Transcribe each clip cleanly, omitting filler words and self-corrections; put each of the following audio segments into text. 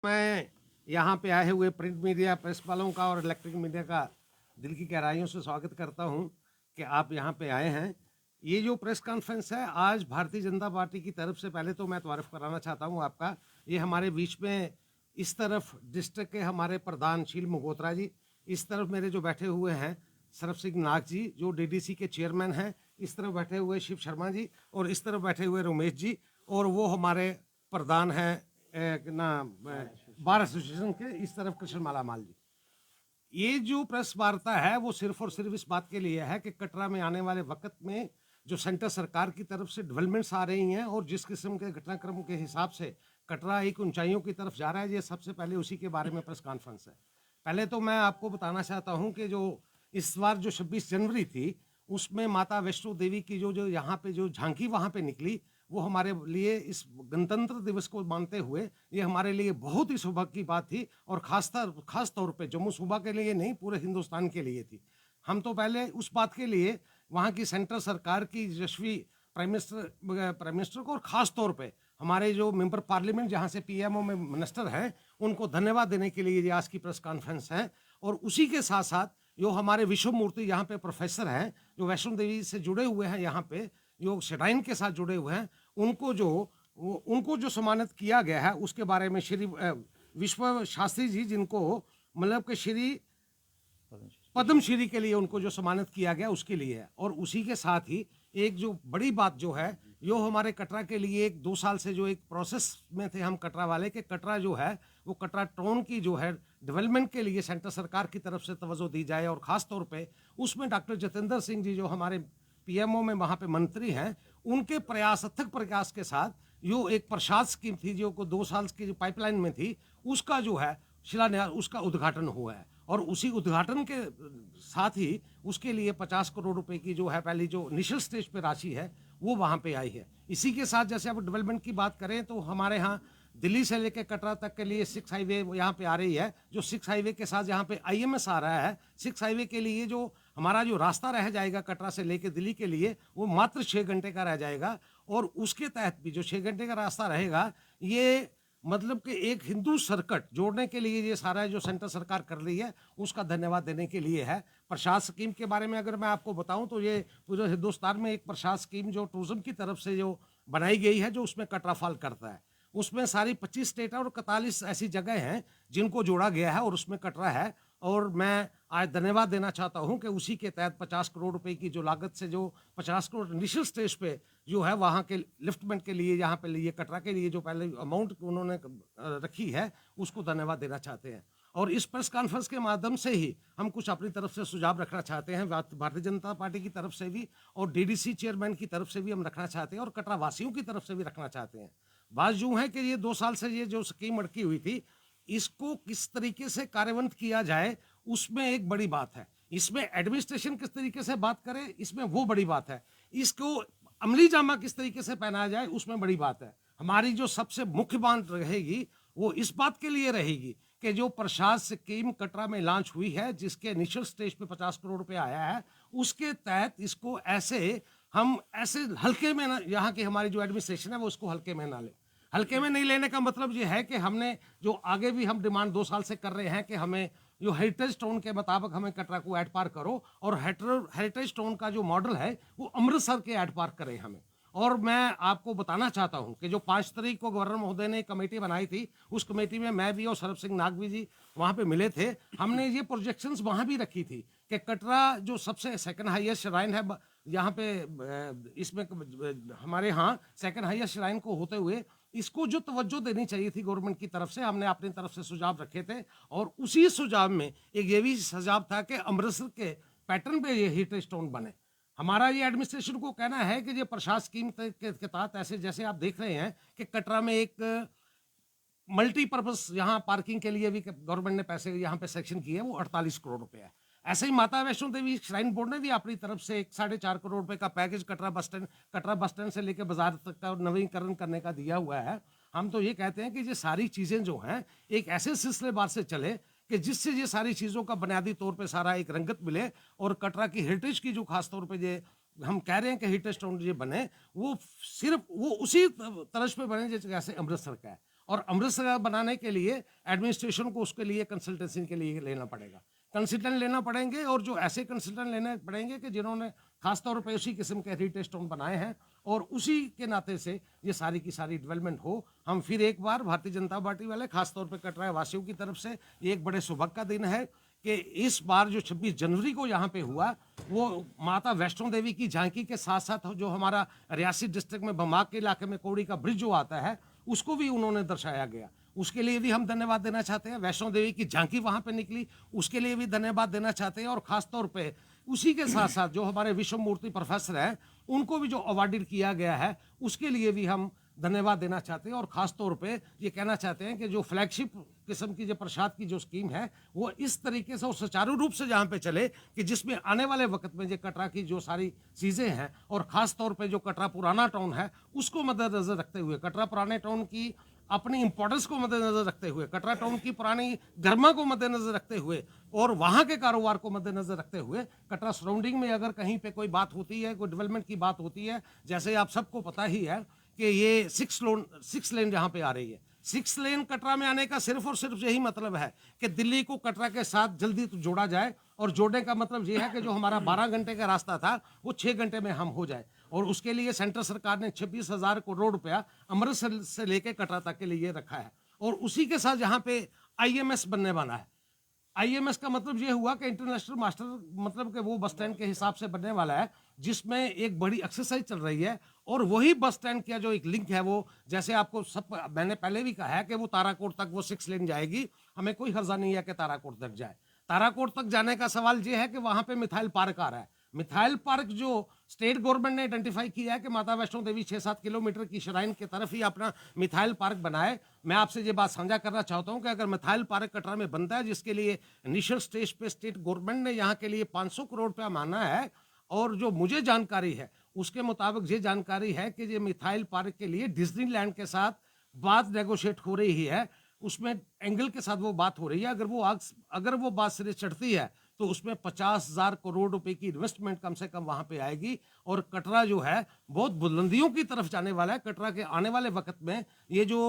मैं यहाँ पे आए हुए प्रिंट मीडिया प्रेस वालों का और इलेक्ट्रिक मीडिया का दिल की गहराइयों से स्वागत करता हूँ कि आप यहाँ पे आए हैं। ये जो प्रेस कॉन्फ्रेंस है आज भारतीय जनता पार्टी की तरफ से, पहले तो मैं तारुफ कराना चाहता हूँ आपका। ये हमारे बीच में इस तरफ डिस्ट्रिक्ट के हमारे प्रधान शील मगोत्रा जी, इस तरफ मेरे जो बैठे हुए हैं सरफ सिंह नाग जी जो डीडीसी के चेयरमैन हैं, इस तरफ बैठे हुए शिव शर्मा जी और इस तरफ बैठे हुए रमेश जी, और वो हमारे प्रधान हैं बार एसोसिएशन के इस तरफ कृष्ण माला माल जी। ये जो प्रेस वार्ता है वो सिर्फ और सिर्फ इस बात के लिए है कि कटरा में आने वाले वक्त में जो सेंटर सरकार की तरफ से डेवलपमेंट्स आ रही हैं और जिस किस्म के घटनाक्रम के हिसाब से कटरा एक ऊंचाइयों की तरफ जा रहा है, ये सबसे पहले उसी के बारे में प्रेस कॉन्फ्रेंस है। पहले तो मैं आपको बताना चाहता हूँ कि जो इस बार जो 26 जनवरी थी उसमें माता वैष्णो देवी की जो जो यहाँ पे जो झांकी वहाँ पे निकली, वो हमारे लिए इस गणतंत्र दिवस को मानते हुए ये हमारे लिए बहुत ही सौभाग्य की बात थी, और खास तौर पे जम्मू सूबा के लिए नहीं, पूरे हिंदुस्तान के लिए थी। हम तो पहले उस बात के लिए वहाँ की सेंट्रल सरकार की यशस्वी प्राइम मिनिस्टर को और ख़ास तौर पे हमारे जो मेंबर पार्लियामेंट जहाँ से पीएमओ में मिनिस्टर हैं उनको धन्यवाद देने के लिए ये आज की प्रेस कॉन्फ्रेंस है। और उसी के साथ साथ जो हमारे विश्व मूर्ति यहाँ पे प्रोफेसर हैं जो वैष्णो देवी से जुड़े हुए हैं, यहाँ पे जो श्राइन के साथ जुड़े हुए हैं, उनको जो सम्मानित किया गया है उसके बारे में श्री विश्व शास्त्री जी, जिनको मतलब कि श्री पद्मश्री के लिए उनको जो सम्मानित किया गया उसके लिए है। और उसी के साथ ही एक जो बड़ी बात जो है, जो हमारे कटरा के लिए एक 2 साल से जो एक प्रोसेस में थे हम कटरा वाले, के कटरा जो है वो कटरा टाउन की जो है डेवलपमेंट के लिए सेंटर सरकार की तरफ से तवज्जो दी जाए, और ख़ास तौर पे उसमें डॉक्टर जितेंद्र सिंह जी जो हमारे पीएमओ में वहाँ पे मंत्री हैं, उनके प्रयास, अथक प्रयास के साथ जो एक प्रसाद स्कीम थी जो को 2 साल की जो पाइपलाइन में थी, उसका जो है शिलान्यास, उसका उद्घाटन हुआ है। और उसी उद्घाटन के साथ ही उसके लिए 50 करोड़ रुपए की जो है पहली जो इनिशियल स्टेज पे राशि है वो वहाँ पे आई है। इसी के साथ जैसे अब डेवलपमेंट की बात करें तो हमारे यहाँ दिल्ली से लेकर कटरा तक के लिए 6 हाईवे यहाँ पे आ रही है, जो 6 हाईवे के साथ यहाँ पे आईएमएस आ रहा है। 6 हाईवे के लिए जो हमारा जो रास्ता रह जाएगा कटरा से लेकर दिल्ली के लिए, वो मात्र 6 घंटे का रह जाएगा। और उसके तहत भी जो 6 घंटे का रास्ता रहेगा, ये मतलब कि एक हिंदू सर्किट जोड़ने के लिए ये सारा जो सेंटर सरकार कर रही है उसका धन्यवाद देने के लिए है। प्रसाद स्कीम के बारे में अगर मैं आपको बताऊं तो ये पूरे हिंदुस्तान में एक प्रसाद स्कीम जो टूरिज्म की तरफ से जो बनाई गई है, जो उसमें कटरा फॉल करता है, उसमें सारी 25 स्टेट और 41 ऐसी जगह हैं जिनको जोड़ा गया है और उसमें कटरा है। और मैं आज धन्यवाद देना चाहता हूं कि उसी के तहत 50 करोड़ रुपए की जो लागत से जो 50 करोड़ इनिशियल स्टेज पे जो है वहाँ के लिफ्टमेंट के लिए, यहाँ पे लिए कटरा के लिए जो पहले अमाउंट उन्होंने रखी है, उसको धन्यवाद देना चाहते हैं। और इस प्रेस कॉन्फ्रेंस के माध्यम से ही हम कुछ अपनी तरफ से सुझाव रखना चाहते हैं, भारतीय जनता पार्टी की तरफ से भी और डीडीसी चेयरमैन की तरफ से भी हम रखना चाहते हैं और कटरा वासियों की तरफ से भी रखना चाहते हैं। बात यूँ है कि ये 2 साल से ये जो स्कीम अटकी हुई थी, इसको किस तरीके से कार्यान्वित किया जाए उसमें एक बड़ी बात है। इसमें एडमिनिस्ट्रेशन किस तरीके से बात करे, इसमें वो बड़ी बात है। इसको अमली जामा किस तरीके से पहनाया जाए उसमें बड़ी बात है। हमारी जो सबसे मुख्य बात रहेगी वो इस बात के लिए रहेगी कि जो प्रसाद स्कीम कटरा में लॉन्च हुई है, जिसके इनिशियल स्टेज पे 50 करोड़ रुपए आया है, उसके तहत इसको हम ऐसे हल्के में ना, यहाँ की हमारी जो एडमिनिस्ट्रेशन है वो उसको हल्के में ना ले। हल्के में नहीं लेने का मतलब ये है कि हमने जो आगे भी हम डिमांड 2 साल से कर रहे हैं कि हमें जो हेरिटेज टाउन के मुताबिक हमें कटरा को ऐड पार करो, और हेरिटेज टाउन का जो मॉडल है वो अमृतसर के ऐड पार करें हमें। और मैं आपको बताना चाहता हूं कि जो 5 तारीख को गवर्नर महोदय ने कमेटी बनाई थी, उस कमेटी में मैं भी और सरब सिंह नागवी जी वहां पे मिले थे। हमने ये प्रोजेक्शंस वहां भी रखी थी कि कटरा जो सबसे सेकंड हाईएस्ट श्राइन है यहाँ पे, इसमें हमारे यहाँ सेकंड हाईएस्ट श्राइन को होते हुए इसको जो तवज्जो देनी चाहिए थी गवर्नमेंट की तरफ से, हमने अपनी तरफ से सुझाव रखे थे। और उसी सुझाव में एक ये भी सुझाव था कि अमृतसर के पैटर्न पे ये हेरिटेज टाउन बने। हमारा ये एडमिनिस्ट्रेशन को कहना है कि ये प्रसाद स्कीम के तहत ऐसे जैसे आप देख रहे हैं कि कटरा में एक मल्टीपर्पज यहाँ पार्किंग के लिए भी गवर्नमेंट ने पैसे यहाँ पे सेक्शन किए हैं, वो 48 करोड़ रुपए है। ऐसे ही माता वैष्णो देवी श्राइन बोर्ड ने भी अपनी तरफ से 4.5 करोड़ रुपए का पैकेज कटरा बस स्टैंड से लेकर बाजार तक का नवीनीकरण करने का दिया हुआ है। हम तो ये कहते हैं कि ये सारी चीजें जो हैं एक ऐसे सिलसिलेवार से चले कि जिससे ये सारी चीजों का बुनियादी तौर पे सारा एक रंगत मिले, और कटरा की हेरिटेज की जो खास तौर पे ये हम कह रहे हैं कि हेरिटेज टाउन ये बने, वो सिर्फ वो उसी तरज पे बने जैसे अमृतसर का है। और अमृतसर बनाने के लिए एडमिनिस्ट्रेशन को उसके लिए कंसल्टेंसी के लिए लेना पड़ेगा, कंसल्टेंट लेना पड़ेंगे, और जो ऐसे कंसल्टेंट लेने पड़ेंगे कि जिन्होंने खासतौर पर उसी किस्म के हेरिटेज टाउन बनाए हैं, और उसी के नाते से ये सारी की सारी डेवलपमेंट हो। हम फिर एक बार भारतीय जनता पार्टी वाले खासतौर पर कटरा वासियों की तरफ से ये एक बड़े सौभाग्य का दिन है कि इस बार जो 26 जनवरी को यहाँ पे हुआ, वो माता वैष्णो देवी की झांकी के साथ साथ जो हमारा रियासी डिस्ट्रिक्ट में बमाक के इलाके में कौड़ी का ब्रिज जो आता है, उसको भी उन्होंने दर्शाया गया। उसके लिए भी हम धन्यवाद देना चाहते हैं। वैष्णो देवी की झांकी वहाँ पे निकली, उसके लिए भी धन्यवाद देना चाहते हैं। और ख़ासतौर पे उसी के साथ साथ जो हमारे विश्व मूर्ति प्रोफेसर हैं, उनको भी जो अवार्डेड किया गया है, उसके लिए भी हम धन्यवाद देना चाहते हैं। और ख़ास तौर पे ये कहना चाहते हैं कि जो फ्लैगशिप किस्म की जो प्रसाद की जो स्कीम है, वो इस तरीके से और सुचारू रूप से जहाँ पे चले कि जिसमें आने वाले वक्त में जो कटरा की जो सारी चीज़ें हैं, और ख़ास तौर पे जो कटरा पुराना टाउन है, उसको मद्देनज़र रखते हुए, कटरा पुराने टाउन की अपनी इंपॉर्टेंस को मद्देनजर रखते हुए, कटरा टाउन की पुरानी गरिमा को मद्देनजर रखते हुए, और वहाँ के कारोबार को मद्देनजर रखते हुए, कटरा सराउंडिंग में अगर कहीं पे कोई बात होती है, कोई डेवलपमेंट की बात होती है, जैसे आप सबको पता ही है कि ये 6 लेन जहाँ पे आ रही है, 6 लेन कटरा में आने का सिर्फ और सिर्फ यही मतलब है कि दिल्ली को कटरा के साथ जल्दी तो जोड़ा जाए, और जोड़ने का मतलब ये है कि जो हमारा 12 घंटे का रास्ता था, वो 6 घंटे में हम हो जाए। और उसके लिए सेंट्रल सरकार ने 26,000 करोड़ रुपया अमृतसर से लेकर कटरा तक के लिए रखा है। और उसी के साथ जहाँ पे IMS बनने वाला है, IMS का मतलब ये हुआ कि इंटरनेशनल मास्टर, मतलब कि वो बस स्टैंड के हिसाब से बनने वाला है, जिसमें एक बड़ी एक्सरसाइज चल रही है। और वही बस स्टैंड का जो एक लिंक है, वो जैसे आपको सब मैंने पहले भी कहा है कि वो ताराकोट तक वो 6 लेन जाएगी। हमें कोई हर्जा नहीं है कि ताराकोट तक जाए। ताराकोट तक जाने का सवाल ये है कि वहाँ पे मिथाइल पार्क आ रहा है। मिथाइल पार्क जो स्टेट गवर्नमेंट ने आइडेंटिफाई किया है कि माता वैष्णो देवी 6-7 किलोमीटर की श्राइन की तरफ ही अपना मिथाइल पार्क बनाए। मैं आपसे ये बात साझा करना चाहता हूं कि अगर मिथाइल पार्क कटरा में बनता है, जिसके लिए इनिशियल स्टेज पे स्टेट गवर्नमेंट ने यहाँ के लिए 500 करोड़ रुपया माना है, और जो मुझे जानकारी है उसके मुताबिक ये जानकारी है कि ये मिथाइल पार्क के लिए डिज्नीलैंड के साथ बात नेगोशिएट हो रही है, उसमें एंगल के साथ वो बात हो रही है। अगर वो बात सिरे चढ़ती है तो उसमें 50,000 करोड़ रुपए की इन्वेस्टमेंट कम से कम वहां पे आएगी। और कटरा जो है बहुत बुलंदियों की तरफ जाने वाला है। कटरा के आने वाले वक्त में ये जो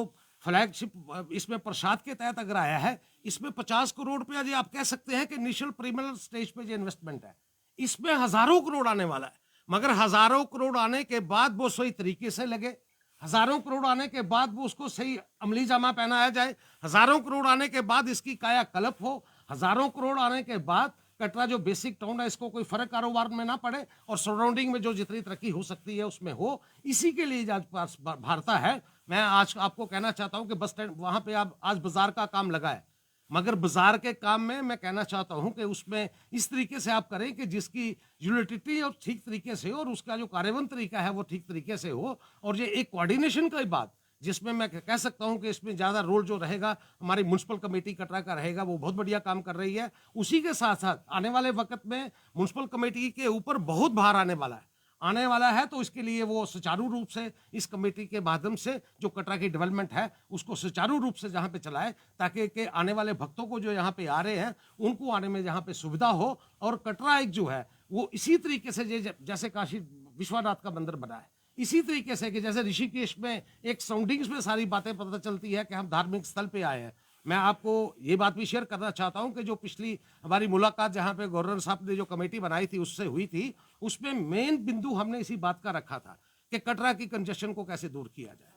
फ्लैगशिप इसमें प्रसाद के तहत अगर आया है, इसमें 50 करोड़ रुपया जो आप कह सकते हैं कि इनिशियल प्रीमिनल स्टेज पे जो इन्वेस्टमेंट है, इसमें हजारों करोड़ आने वाला है। मगर हजारों करोड़ आने के बाद वो सही तरीके से लगे, हजारों करोड़ आने के बाद वो उसको सही अमली जामा पहनाया जाए, हजारों करोड़ आने के बाद इसकी काया कल्प हो, हजारों करोड़ आने के बाद कटरा जो बेसिक टाउन है, इसको कोई फर्क कारोबार में ना पड़े, और सराउंडिंग में जो जितनी तरक्की हो सकती है उसमें हो। इसी के लिए आज पास भारता है। मैं आज आपको कहना चाहता हूं कि बस स्टैंड वहां पे आप आज बाजार का काम लगा है, मगर बाजार के काम में मैं कहना चाहता हूं कि उसमें इस तरीके से आप करें कि जिसकी यूटिलिटी और ठीक तरीके से हो, और उसका जो कार्यान्वयन तरीका है वो ठीक तरीके से हो। और ये एक कोऑर्डिनेशन की बात, जिसमें मैं कह सकता हूं कि इसमें ज़्यादा रोल जो रहेगा हमारी म्यूनसिपल कमेटी कटरा का रहेगा, वो बहुत बढ़िया काम कर रही है। उसी के साथ साथ आने वाले वक्त में म्यूनसिपल कमेटी के ऊपर बहुत भार आने वाला है, तो इसके लिए वो सुचारू रूप से इस कमेटी के माध्यम से जो कटरा की डेवलपमेंट है उसको सुचारू रूप से जहाँ पे चलाए, ताकि के आने वाले भक्तों को जो यहाँ पे आ रहे हैं उनको आने में जहाँ पे सुविधा हो। और कटरा एक जो है वो इसी तरीके से जैसे काशी विश्वनाथ का मंदिर बना है, इसी तरीके से कि जैसे ऋषिकेश में एक सराउंडिंग्स में सारी बातें पता चलती है कि हम धार्मिक स्थल पे आए हैं। मैं आपको ये बात भी शेयर करना चाहता हूं कि जो पिछली हमारी मुलाकात जहां पे गवर्नर साहब ने जो कमेटी बनाई थी उससे हुई थी, उसमें मेन बिंदु हमने इसी बात का रखा था कि कटरा की कंजेशन को कैसे दूर किया जाए,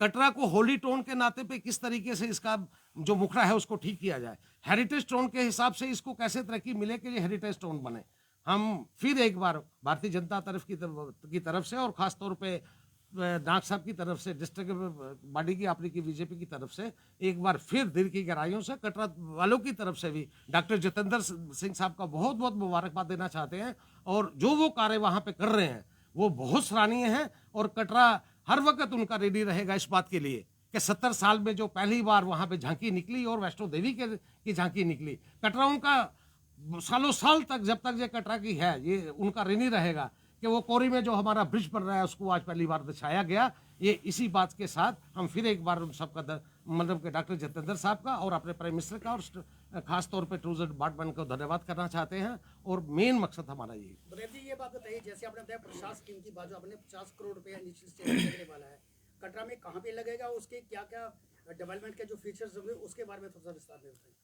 कटरा को होली टाउन के नाते पे किस तरीके से इसका जो मुखड़ा है उसको ठीक किया जाए, हेरिटेज टाउन के हिसाब से इसको कैसे तरक्की मिले कि ये हेरिटेज टाउन बने। हम फिर एक बार भारतीय जनता की तरफ से और ख़ास तौर पे नाग साहब की तरफ से, डिस्ट्रिक्ट बॉडी की आपकी की बीजेपी की तरफ से एक बार फिर दिल की गहराइयों से कटरा वालों की तरफ से भी डॉक्टर जितेंद्र सिंह साहब का बहुत बहुत मुबारकबाद देना चाहते हैं। और जो वो कार्य वहाँ पे कर रहे हैं वो बहुत सराहनीय है, और कटरा हर वक्त उनका रेडी रहेगा इस बात के लिए कि 70 साल में जो पहली बार वहाँ पे झांकी निकली और वैष्णो देवी की झांकी निकली, कटरा उनका सालों साल तक, जब तक ये कटरा की है, ये उनका ऋणी रहेगा कि वो कोरी में जो हमारा ब्रिज बन रहा है उसको आज पहली बार दर्शाया गया। ये इसी बात के साथ हम फिर एक बार उन सबका मतलब कि डॉक्टर जितेंद्र साहब का और अपने प्राइम मिनिस्टर का और खास तौर पे टूरिज्म डिपार्टमेंट को धन्यवाद करना चाहते हैं। और मेन मकसद हमारा यही। बलदेव जी, ये बात बताइए, जैसे आपने बताया प्रसाद स्कीम की बात, जो आपने 50 करोड़ रुपया निश्चित स्टेज लगने वाला है, कटरा में कहाँ पे लगेगा, उसके क्या क्या डेवलपमेंट के जो फीचर्स होंगे उसके बारे में थोड़ा सा विस्तार में बताइए।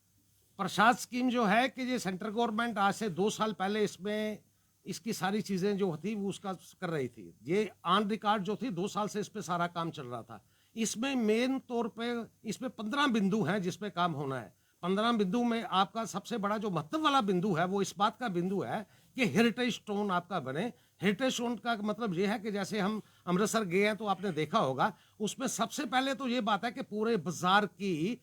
प्रसाद स्कीम जो है कि ये सेंट्रल गवर्नमेंट आज से 2 साल पहले इसमें इसकी सारी चीज़ें जो थी वो उसका कर रही थी। ये ऑन रिकॉर्ड जो थी 2 साल से इस पे सारा काम चल रहा था। इसमें मेन तौर पे इसमें 15 बिंदु हैं जिस पे काम होना है। 15 बिंदु में आपका सबसे बड़ा जो महत्व वाला बिंदु है वो इस बात का बिंदु है कि हेरिटेज स्टोन आपका बने। हेरिटेज स्टोन का मतलब ये है कि जैसे हम अमृतसर गए हैं तो आपने देखा होगा, उसमें सबसे पहले तो ये बात है कि पूरे बाजार की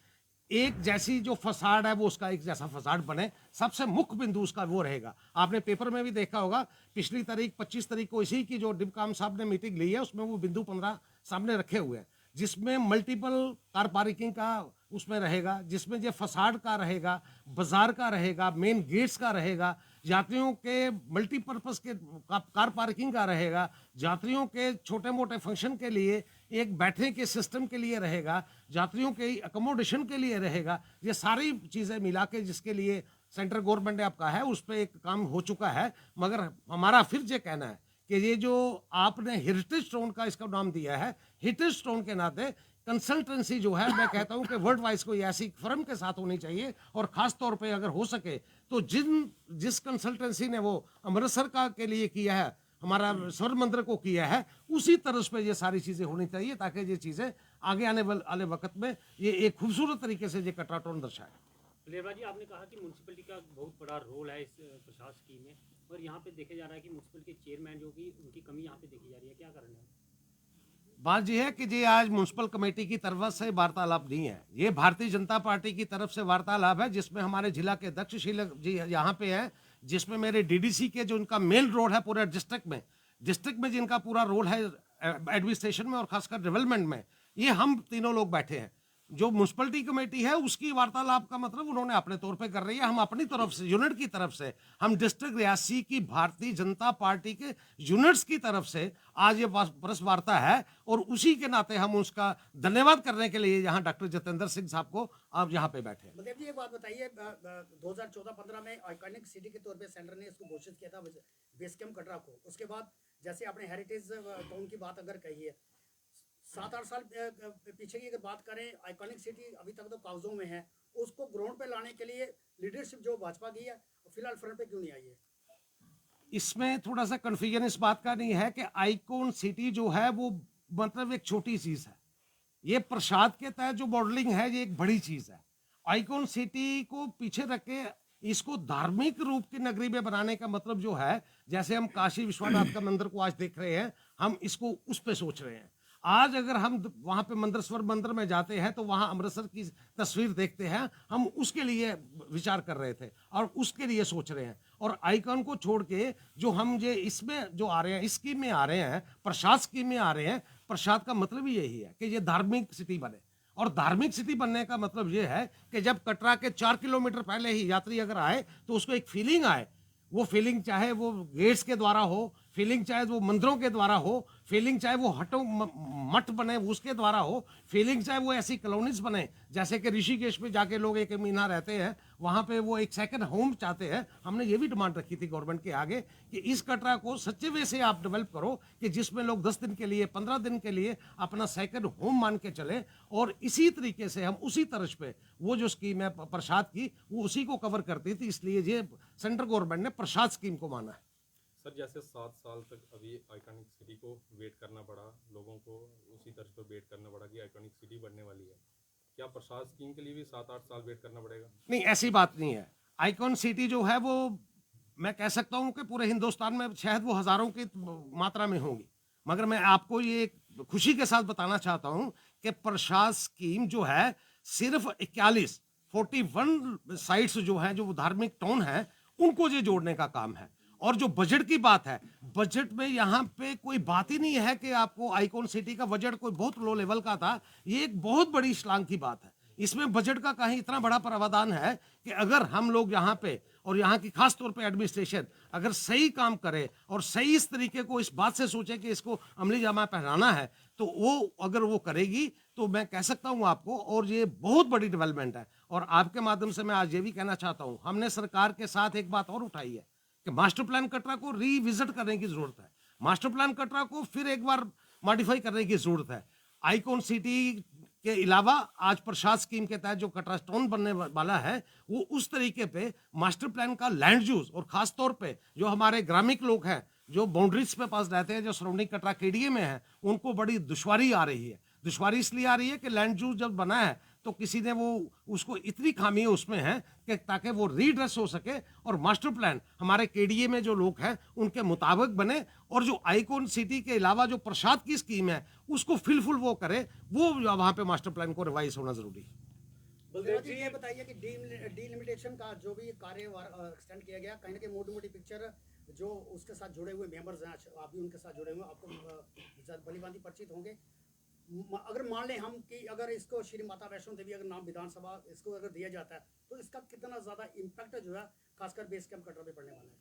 एक जैसी जो फसाड है वो उसका एक जैसा फसाड बने। सबसे मुख्य बिंदु उसका वो रहेगा। आपने पेपर में भी देखा होगा, पिछली तारीख 25 तारीख को इसी की जो डिबकाम साहब ने मीटिंग ली है उसमें वो बिंदु 15 सामने रखे हुए हैं, जिसमें मल्टीपल कार पार्किंग का उसमें रहेगा, जिसमें जो फसाड का रहेगा, बाजार का रहेगा, मेन गेट्स का रहेगा, यात्रियों के मल्टीपर्पज के कार पार्किंग का रहेगा, यात्रियों के छोटे मोटे फंक्शन के लिए एक बैठने के सिस्टम के लिए रहेगा, यात्रियों के अकोमोडेशन के लिए रहेगा। ये सारी चीज़ें मिला के जिसके लिए सेंट्रल गवर्नमेंट ने आपका है उस पर एक काम हो चुका है। मगर हमारा फिर ये कहना है कि ये जो आपने हेरिटेज स्टोन का इसका नाम दिया है, हेरिटेज स्टोन के नाते कंसल्टेंसी जो है मैं कहता हूं कि वर्ल्ड वाइज कोई ऐसी फर्म के साथ होनी चाहिए, और खास तौर पे अगर हो सके तो जिस कंसल्टेंसी ने वो अमृतसर का के लिए किया है, हमारा स्वर्ण मंदिर को किया है, उसी तरह पे ये सारी चीजें होनी चाहिए ताकि ये चीजें आगे आने वाले वक्त में ये एक खूबसूरत तरीके से ये कटरा टाउन दर्शाए। लेबरा जी, आपने कहा कि म्यूनसिपलिटी का बहुत बड़ा रोल है इस प्रशासन स्कीम में, और यहाँ पे देखा जा रहा है कि म्यूनसिपल के चेयरमैन जो कि उनकी कमी यहाँ पे देखी जा रही है, क्या कारण है? बात यह है कि ये आज म्यूनसिपल कमेटी की तरफ से वार्तालाप नहीं है, ये भारतीय जनता पार्टी की तरफ से वार्तालाप है, जिसमें हमारे जिला के अध्यक्ष शील जी यहाँ पे है, जिसमें मेरे डीडीसी के जो उनका मेन रोल है पूरे डिस्ट्रिक्ट में जिनका पूरा रोल है एडमिनिस्ट्रेशन में और खासकर डेवलपमेंट में, ये हम तीनों लोग बैठे हैं। जो म्यूनसिपलिटी कमेटी है उसकी वार्तालाप का मतलब उन्होंने अपने तौर पे कर रही है। हम अपनी तरफ से यूनिट की तरफ से, हम डिस्ट्रिक्ट रियासी की भारतीय जनता पार्टी के यूनिट्स की तरफ से आज ये प्रेस वार्ता है, और उसी के नाते हम उसका धन्यवाद करने के लिए यहाँ डॉक्टर जितेंद्र सिंह साहब को आप यहाँ पे बैठे हैं। बलदेव जी, एक बात बताइए, 2014-15 में आइकॉनिक सिटी के तौर पे सेंटर ने इसको घोषित किया था बेस कैंप कटरा को। उसके बाद जैसे आपने हेरिटेज टाउन की बात अगर कही है, 7-8 साल पीछे की अगर बात करें, आइकॉनिक सिटी अभी तक तो कागजों में है, उसको ग्राउंड पे लाने के लिए लीडरशिप जो भाजपा की है फिलहाल फ्रंट पे क्यों नहीं आई है? इसमें थोड़ा सा कंफ्यूजन इस बात का नहीं है कि आइकॉन सिटी जो है वो मतलब एक छोटी चीज है, ये प्रसाद के तहत जो मॉडलिंग है ये एक बड़ी चीज है। आइकॉन सिटी को पीछे रख के इसको धार्मिक रूप की नगरी में बनाने का मतलब जो है, जैसे हम काशी विश्वनाथ का मंदिर को आज देख रहे हैं, हम इसको उस पे सोच रहे हैं। आज अगर हम वहां पे मंदिर स्वर मंदिर में जाते हैं तो वहां अमृतसर की तस्वीर देखते हैं, हम उसके लिए विचार कर रहे थे और उसके लिए सोच रहे हैं। और आइकॉन को छोड़ के जो हम ये इसमें जो आ रहे हैं, इस स्कीम में आ रहे हैं, प्रसाद स्कीम में आ रहे हैं, प्रसाद का मतलब ही यही है कि ये धार्मिक सिटी बने। और धार्मिक सिटी बनने का मतलब ये है कि जब कटरा के 4 किलोमीटर पहले ही यात्री अगर आए तो उसको एक फीलिंग आए, वो फीलिंग चाहे वो गेट्स के द्वारा हो, फीलिंग चाहे वो मंदिरों के द्वारा हो, फीलिंग चाहे वो मठ बने उसके द्वारा हो, फीलिंग चाहे वो ऐसी कॉलोनीज बने जैसे कि ऋषिकेश में जाके लोग एक महीना रहते हैं, वहाँ पे वो एक सेकंड होम चाहते हैं। हमने ये भी डिमांड रखी थी गवर्नमेंट के आगे कि इस कटरा को सच्चे वे से आप डेवलप करो कि जिसमें लोग 10 दिन के लिए, 15 दिन के लिए अपना सेकंड होम मान के चले। और इसी तरीके से हम उसी तर्ज पे वो जो स्कीम है प्रसाद की, वो उसी को कवर करती थी, इसलिए ये सेंट्रल गवर्नमेंट ने प्रसाद स्कीम को माना है। सर, जैसे 7 साल तक अभी आइकॉनिक सिटी को वेट करना पड़ा, लोगों को उसी तर्ज पर वेट करना पड़ा कि आइकॉनिक सिटी बनने वाली है, क्या प्रसाद स्कीम के लिए भी 7-8 साल वेट करना पड़ेगा? नहीं, ऐसी बात नहीं है। आइकॉन सिटी जो है वो मैं कह सकता हूँ कि पूरे हिंदुस्तान में शायद वो हजारों की मात्रा में होंगी, मगर मैं आपको ये खुशी के साथ बताना चाहता हूँ कि प्रसाद स्कीम जो है सिर्फ 41 साइट्स जो है, जो धार्मिक टाउन है, उनको ये जोड़ने का काम है। और जो बजट की बात है, बजट में यहाँ पे कोई बात ही नहीं है कि आपको आइकॉन सिटी का बजट कोई बहुत लो लेवल का था। ये एक बहुत बड़ी श्लाघ की बात है। इसमें बजट का कहीं इतना बड़ा प्रावधान है कि अगर हम लोग यहाँ पे और यहाँ की खास तौर पे एडमिनिस्ट्रेशन अगर सही काम करे और सही इस तरीके को इस बात से सोचे कि इसको अमली जामा पहनाना है, तो वो अगर वो करेगी तो मैं कह सकता हूँ आपको, और ये बहुत बड़ी डेवलपमेंट है। और आपके माध्यम से मैं आज ये भी कहना चाहता हूँ, हमने सरकार के साथ एक बात और उठाई है कि मास्टर प्लान कटरा को रीविजिट करने की जरूरत है। मास्टर प्लान कटरा को फिर एक बार मॉडिफाई करने की जरूरत है। आइकॉन सिटी के अलावा आज प्रसाद स्कीम के तहत जो कटरा स्टोन बनने वाला है वो उस तरीके पे मास्टर प्लान का लैंड यूज, और खास तौर पे जो हमारे ग्रामीण लोग हैं जो बाउंड्रीज पे पास रहते हैं, जो सराउंडिंग कटरा केडीए में है, उनको बड़ी दुश्वारी आ रही है। दुश्वारी इसलिए आ रही है कि लैंड यूज जब बना है तो किसी ने वो उसको इतनी खामी उसमें है कि ताकि वो रीड्रेस हो सके और मास्टर प्लान हमारे केडीए में जो लोग हैं उनके मुताबिक बने, और जो आइकॉन सिटी के अलावा जो प्रसाद की स्कीम है उसको फिलफुल वो करे, वो वहाँ पे मास्टर प्लान को रिवाइज होना जरूरी है। बलदेव जी ये बताइए कि डीलिमिटेशन का जो भी कार्य एक्सटेंड किया गया, कहीं ना कहीं मोटी मोटी पिक्चर जो उसके साथ जुड़े हुए मेंबर्स हैं, आप भी उनके साथ जुड़े हुए हैं, आपको भलीभांति परिचित होंगे। अगर मान लें हम कि अगर इसको श्री माता वैष्णो देवी अगर नाम विधानसभा इसको अगर दिया जाता है तो इसका कितना ज़्यादा इम्पैक्ट जो है खासकर बेस कैंप कटरा पे पड़ने वाला है?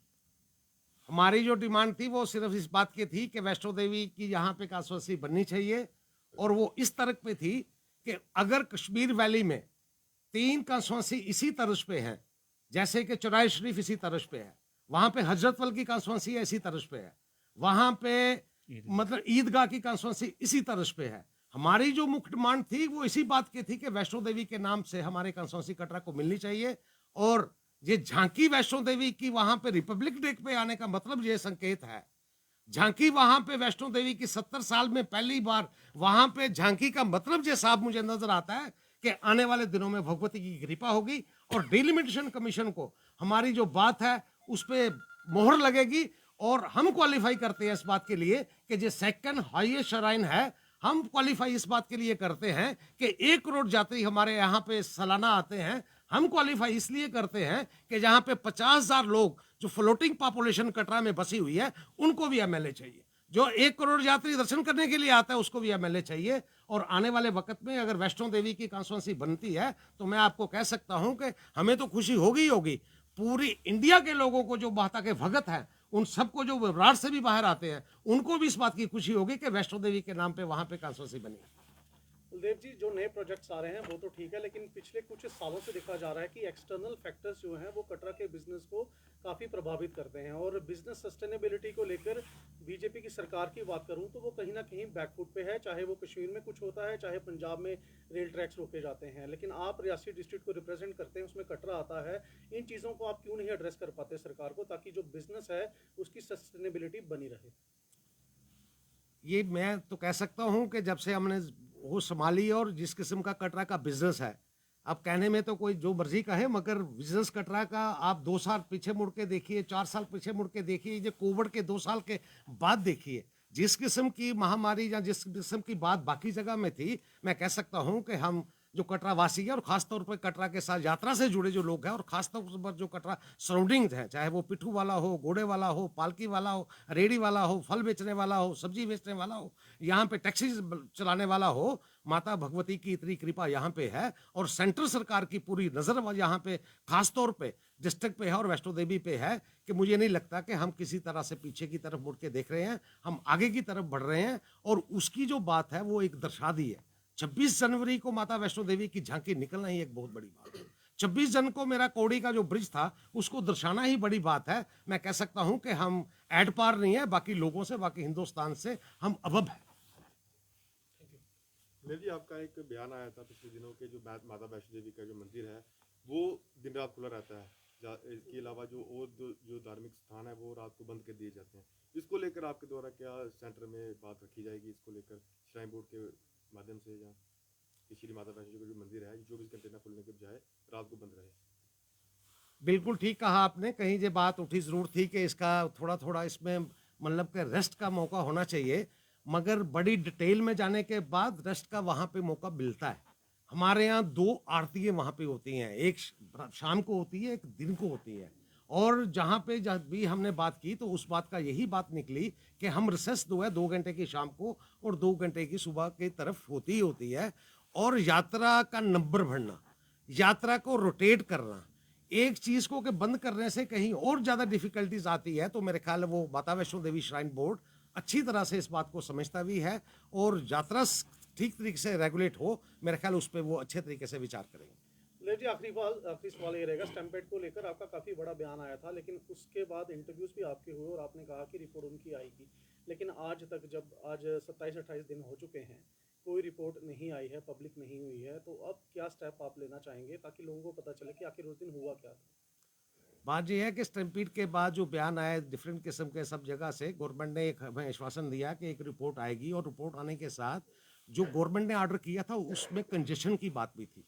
हमारी जो डिमांड थी वो सिर्फ इस बात की थी कि वैष्णो देवी की यहाँ पे कॉन्स्टिट्यूंसी बननी चाहिए, और वो इस तरह पे थी कि अगर कश्मीर वैली में 3 कॉन्स्टिट्यूंसी इसी तर्ज पे है, जैसे कि चौराहे शरीफ इसी तर्ज पे है, वहां पे हजरतवल की कॉन्स्टिट्यूंसी इसी तर्ज पे है, वहां पे मतलब ईदगाह की कॉन्स्टिट्यूंसी इसी तर्ज पे है। हमारी जो मुख्य डिमांड थी वो इसी बात की थी कि वैष्णो देवी के नाम से हमारे कॉन्स्टिट्यूंसी कटरा को मिलनी चाहिए, और ये झांकी वैष्णो देवी की वहां पे रिपब्लिक डे पे आने का मतलब ये संकेत है। झांकी वहां पे वैष्णो देवी की 70 साल में पहली बार वहां पे झांकी का मतलब ये साफ मुझे नजर आता है कि आने वाले दिनों में भगवती की कृपा होगी, और डिलिमिटेशन कमीशन को हमारी जो बात है उस पर मोहर लगेगी, और हम क्वालिफाई करते हैं इस बात के लिए कि जो सेकंड हाईएस्ट श्राइन है, हम क्वालिफाई इस बात के लिए करते हैं कि 1 करोड़ यात्री हमारे यहाँ पे सालाना आते हैं। हम क्वालिफाई इसलिए करते हैं कि जहाँ पे 50,000 लोग जो फ्लोटिंग पॉपुलेशन कटरा में बसी हुई है उनको भी एमएलए चाहिए। जो 1 करोड़ यात्री दर्शन करने के लिए आता है उसको भी एमएलए चाहिए। और आने वाले वक्त में अगर वैष्णो देवी की कॉन्स्टिट्यूंसी बनती है तो मैं आपको कह सकता हूं कि हमें तो खुशी होगी ही होगी, पूरी इंडिया के लोगों को जो माता के भगत हैं उन सबको जो विराट से भी बाहर आते हैं उनको भी इस बात की खुशी होगी कि वैष्णो देवी के नाम पे वहां पे कॉन्स्टिट्यूंसी बनी है। कुलदेव जी, जो नए प्रोजेक्ट्स आ रहे हैं वो तो ठीक है, लेकिन पिछले कुछ सालों से देखा जा रहा है कि एक्सटर्नल फैक्टर्स जो हैं वो कटरा के बिजनेस को काफ़ी प्रभावित करते हैं, और बिजनेस सस्टेनेबिलिटी को लेकर बीजेपी की सरकार की बात करूं तो वो कहीं ना कहीं बैकफुट पे है। चाहे वो कश्मीर में कुछ होता है, चाहे पंजाब में रेल ट्रैक्स रोके जाते हैं, लेकिन आप रियासी डिस्ट्रिक्ट को रिप्रेजेंट करते हैं, उसमें कटरा आता है। इन चीज़ों को आप क्यों नहीं एड्रेस कर पाते सरकार को, ताकि जो बिजनेस है उसकी सस्टेनेबिलिटी बनी रहे? ये मैं तो कह सकता हूं कि जब से हमने वो संभाली और जिस किस्म का कटरा का बिजनेस है, अब कहने में तो कोई जो मर्जी कहे, मगर बिजनेस कटरा का आप 2 साल पीछे मुड़ के देखिए, 4 साल पीछे मुड़ के देखिए, ये कोविड के 2 साल के बाद देखिए, जिस किस्म की महामारी या जिस किस्म की बात बाकी जगह में थी, मैं कह सकता हूं कि हम जो कटरा वासी है और खासतौर पर कटरा के साथ यात्रा से जुड़े जो लोग हैं और खासतौर पर जो कटरा सराउंडिंग है, चाहे वो पिट्ठू वाला हो, घोड़े वाला हो, पालकी वाला हो, रेडी वाला हो, फल बेचने वाला हो, सब्जी बेचने वाला हो, यहाँ पे टैक्सी चलाने वाला हो, माता भगवती की इतनी कृपा यहाँ पे है, और सेंट्रल सरकार की पूरी नज़र यहाँ पे खासतौर पे डिस्ट्रिक्ट पे है और वैष्णो देवी पे है कि मुझे नहीं लगता कि हम किसी तरह से पीछे की तरफ मुड़ के देख रहे हैं। हम आगे की तरफ बढ़ रहे हैं, और उसकी जो बात है वो एक दर्शा दी है। 26 जनवरी को माता वैष्णो देवी की झांकी निकलना ही एक बहुत बड़ी बात है। 26 जन को मेरा कौड़ी का जो ब्रिज था उसको दर्शाना ही बड़ी बात है। मैं कह सकता हूं कि हम एड पार नहीं है बाकी लोगों से, बाकी हिंदुस्तान से हम अबब है। जी, आपका एक बयान आया था पिछले दिनों के, जो माता वैष्णो देवी का जो मंदिर है वो दिन रात खुला रहता है, इसके अलावा जो और जो धार्मिक स्थान है वो रात को बंद कर दिए जाते हैं। इसको लेकर आपके द्वारा क्या सेंटर में बात रखी जाएगी, इसको लेकर श्राइन बोर्ड के माध्यम से, या कि श्री माता वैष्णो देवी का जो मंदिर है 24 घंटे ना खुलने के बजाय रात को बंद रहे? बिल्कुल ठीक कहा आपने। कहीं ये बात उठी जरूर थी कि इसका थोड़ा थोड़ा इसमें मतलब कि रेस्ट का मौका होना चाहिए, मगर बड़ी डिटेल में जाने के बाद रेस्ट का वहाँ पे मौका मिलता है। हमारे यहाँ 2 आरतियाँ वहाँ पे होती हैं, एक शाम को होती है, एक दिन को होती है। और जहाँ पे जब भी हमने बात की तो उस बात का यही बात निकली कि हम रिसेस 2 घंटे की शाम को और 2 घंटे की सुबह की तरफ होती ही होती है। और यात्रा का नंबर बढ़ना, यात्रा को रोटेट करना, एक चीज़ को कि बंद करने से कहीं और ज़्यादा डिफिकल्टीज आती है, तो मेरे ख्याल वो माता वैष्णो देवी श्राइन बोर्ड अच्छी तरह से इस बात को समझता भी है, और यात्रा ठीक तरीके से रेगुलेट हो, मेरे ख्याल उस पर वो अच्छे तरीके से विचार करेंगे। ले जी, आखिरी सवाल ये रहेगा, स्टैम्पेड को लेकर आपका काफ़ी बड़ा बयान आया था, लेकिन उसके बाद इंटरव्यूज़ भी आपके हुए और आपने कहा कि रिपोर्ट उनकी आएगी, लेकिन आज तक जब आज 27-28 दिन हो चुके हैं, कोई रिपोर्ट नहीं आई है, पब्लिक नहीं हुई है, तो अब क्या स्टेप आप लेना चाहेंगे ताकि लोगों को पता चले कि आखिर उस दिन हुआ क्या था? बात यह है कि स्टैम्पीड के बाद जो बयान आए डिफरेंट किस्म के सब जगह से, गवर्नमेंट ने एक हमें आश्वासन दिया कि एक रिपोर्ट आएगी, और रिपोर्ट आने के साथ जो गवर्नमेंट ने ऑर्डर किया था उसमें कंजेशन की बात भी थी।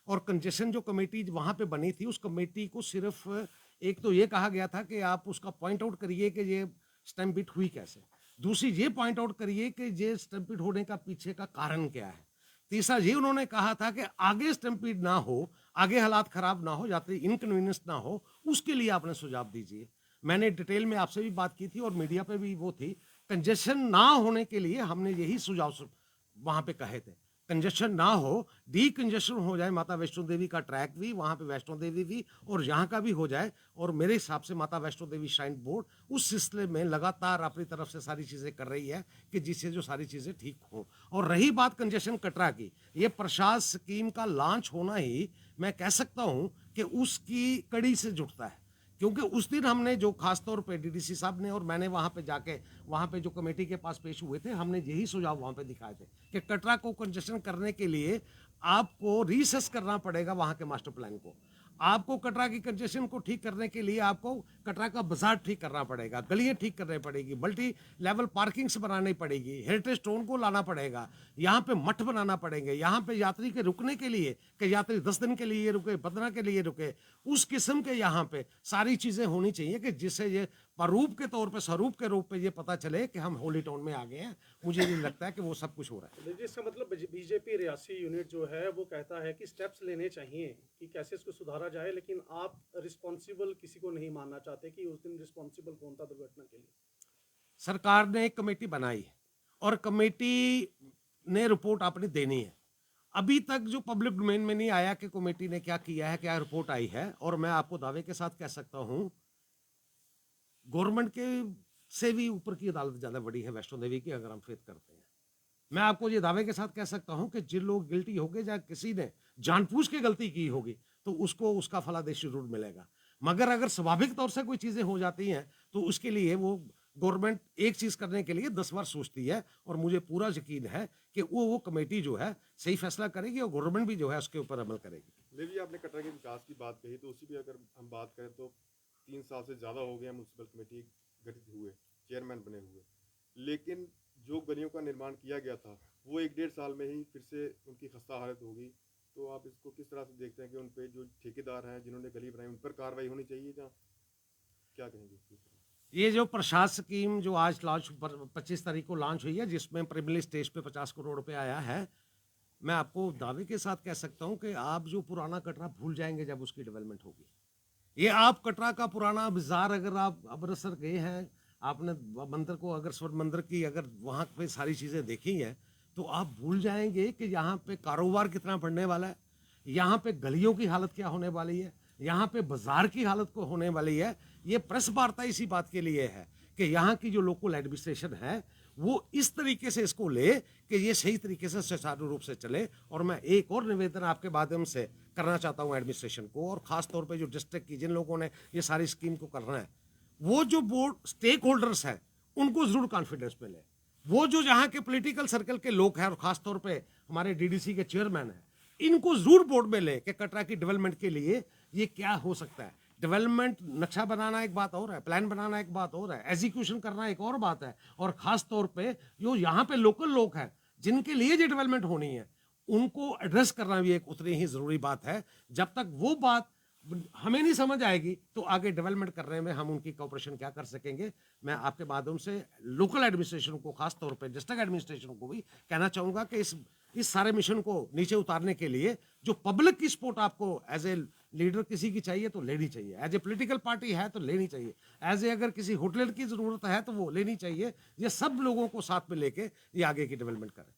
और कंजेशन जो कमेटी वहाँ पे बनी थी, उस कमेटी को सिर्फ एक तो ये कहा गया था कि आप उसका पॉइंट आउट करिए कि ये स्टैम्पीड हुई कैसे, दूसरी ये पॉइंट आउट करिए कि ये स्टैम्पीड होने का पीछे का कारण क्या है, तीसरा ये उन्होंने कहा था कि आगे स्टैम्पीड ना हो, आगे हालात खराब ना हो, यात्री इनकन्वीनियंस ना हो, उसके लिए आपने सुझाव दीजिए। मैंने डिटेल में आपसे भी बात की थी और मीडिया पे भी वो थी। कंजेशन ना होने के लिए हमने यही सुझाव वहां पे कहे थे, कंजेशन ना हो, डी कंजेशन हो जाए, माता वैष्णो देवी का ट्रैक भी, वहां पे वैष्णो देवी भी और यहाँ का भी हो जाए। और मेरे हिसाब से माता वैष्णो देवी श्राइन बोर्ड उस सिलसिले में लगातार अपनी तरफ से सारी चीज़ें कर रही है कि जिससे जो सारी चीज़ें ठीक हों। और रही बात कंजेशन कटरा की, ये प्रसाद स्कीम का लॉन्च होना ही मैं कह सकता हूँ कि उसकी कड़ी से जुड़ता है, क्योंकि उस दिन हमने जो खास तौर पे डीडीसी साहब ने और मैंने वहाँ पे जाके वहाँ पे जो कमेटी के पास पेश हुए थे, हमने यही सुझाव वहाँ पे दिखाए थे कि कटरा को कंजेशन करने के लिए आपको रिसर्च करना पड़ेगा वहाँ के मास्टर प्लान को, आपको कटरा की कंजेशन को ठीक करने के लिए आपको कटरा का बाजार ठीक करना पड़ेगा, गलियाँ ठीक करनी पड़ेगी, मल्टी लेवल पार्किंग्स बनानी पड़ेगी, हेरिटेज स्टोन को लाना पड़ेगा, यहाँ पे मठ बनाना पड़ेंगे, यहाँ पे यात्री के रुकने के लिए कि यात्री 10 दिन के लिए रुके, 15 के लिए रुके, उस किस्म के यहाँ पे सारी चीज़ें होनी चाहिए कि जिससे ये प्रारूप के तौर पे, स्वरूप के रूप पे ये पता चले कि हम होली टाउन में आ गए हैं। मुझे नहीं लगता है कि वो सब कुछ हो रहा है। देखिए, इसका मतलब बीजेपी रियासी यूनिट जो है वो कहता है कि स्टेप्स लेने चाहिए कि कैसे इसको सुधारा जाए, लेकिन आप रिस्पॉन्सिबल किसी को नहीं मानना चाहते कि उस दिन रिस्पॉन्सिबल कौन था दुर्घटना के लिए। सरकार ने एक कमेटी बनाई है और कमेटी ने रिपोर्ट अपनी देनी है। अभी तक जो पब्लिक डोमेन में नहीं आया कि कमेटी ने क्या किया है, क्या रिपोर्ट आई है। और मैं आपको दावे के साथ कह सकता हूं, गवर्नमेंट के से भी ऊपर की अदालत ज़्यादा बड़ी है वैष्णो देवी की, अगर हम फेथ करते हैं। मैं आपको ये दावे के साथ कह सकता हूं कि जिन लोग गिल्टी होंगे या किसी ने जानबूझ के गलती की होगी तो उसको उसका फलादेश जरूर मिलेगा। मगर अगर स्वाभाविक तौर से कोई चीज़ें हो जाती हैं तो उसके लिए वो गवर्नमेंट एक चीज़ करने के लिए 10 बार सोचती है। और मुझे पूरा यकीन है कि वो कमेटी जो है सही फैसला करेगी और गवर्नमेंट भी जो है उसके ऊपर अमल करेगी। देवी, आपने कटरा के विकास की बात कही, तो उसी भी अगर हम बात करें तो 3 साल से ज़्यादा हो गया म्यूनसिपल कमेटी गठित हुए, चेयरमैन बने हुए, लेकिन जो गलियों का निर्माण किया गया था वो 1-1.5 साल में ही फिर से उनकी खस्ता हालत होगी। तो आप इसको किस तरह से देखते हैं कि उन पे जो ठेकेदार हैं जिन्होंने गली बनाई उन पर कार्रवाई होनी चाहिए, या क्या कहेंगे? ये जो प्रसाद स्कीम जो आज लॉन्च 25 तारीख को लॉन्च हुई है, जिसमें प्रीमियरली स्टेज पे 50 करोड़ रुपए आया है, मैं आपको दावे के साथ कह सकता हूं कि आप जो पुराना कटरा भूल जाएंगे जब उसकी डेवलपमेंट होगी। ये आप कटरा का पुराना बाजार, अगर आप अमृतसर गए हैं, आपने मंदिर को, अगर स्वर्ण मंदिर की अगर वहाँ पे सारी चीज़ें देखी हैं, तो आप भूल जाएंगे कि यहाँ पे कारोबार कितना बढ़ने वाला है, यहाँ पे गलियों की हालत क्या होने वाली है, यहाँ पे बाजार की हालत को होने वाली है। ये प्रेस वार्ता इसी बात के लिए है कि यहाँ की जो लोकल एडमिनिस्ट्रेशन है वो इस तरीके से इसको ले कि ये सही तरीके से सुचारू रूप से चले। और मैं एक और निवेदन आपके माध्यम से करना चाहता हूँ एडमिनिस्ट्रेशन को, और ख़ास तौर पे जो डिस्ट्रिक्ट की जिन लोगों ने ये सारी स्कीम को करना है, वो जो बोर्ड स्टेक होल्डर्स हैं उनको ज़रूर कॉन्फिडेंस मिले। वो जो यहाँ के पॉलिटिकल सर्कल के लोग हैं और ख़ास तौर पे हमारे डीडीसी के चेयरमैन हैं, इनको ज़रूर बोर्ड में ले कि कटरा की डेवलपमेंट के लिए ये क्या हो सकता है। डेवलपमेंट नक्शा बनाना एक बात और है, प्लान बनाना एक बात और है, एग्जीक्यूशन करना एक और बात है। और ख़ास तौर पे जो यहाँ पे लोकल लोग हैं जिनके लिए ये डेवलपमेंट होनी है, उनको एड्रेस करना भी एक उतनी ही ज़रूरी बात है। जब तक वो बात हमें नहीं समझ आएगी तो आगे डेवलपमेंट करने में हम उनकी कोऑपरेशन क्या कर सकेंगे। मैं आपके माध्यम से लोकल एडमिनिस्ट्रेशन को, खास तौर पे डिस्ट्रिक्ट एडमिनिस्ट्रेशन को भी कहना चाहूँगा कि इस सारे मिशन को नीचे उतारने के लिए जो पब्लिक की सपोर्ट आपको एज ए लीडर किसी की चाहिए तो लेनी चाहिए, एज ए पॉलिटिकल पार्टी है तो लेनी चाहिए, एज ए अगर किसी होटलर की ज़रूरत है तो वो लेनी चाहिए। ये सब लोगों को साथ में लेके ये आगे की डेवलपमेंट करें।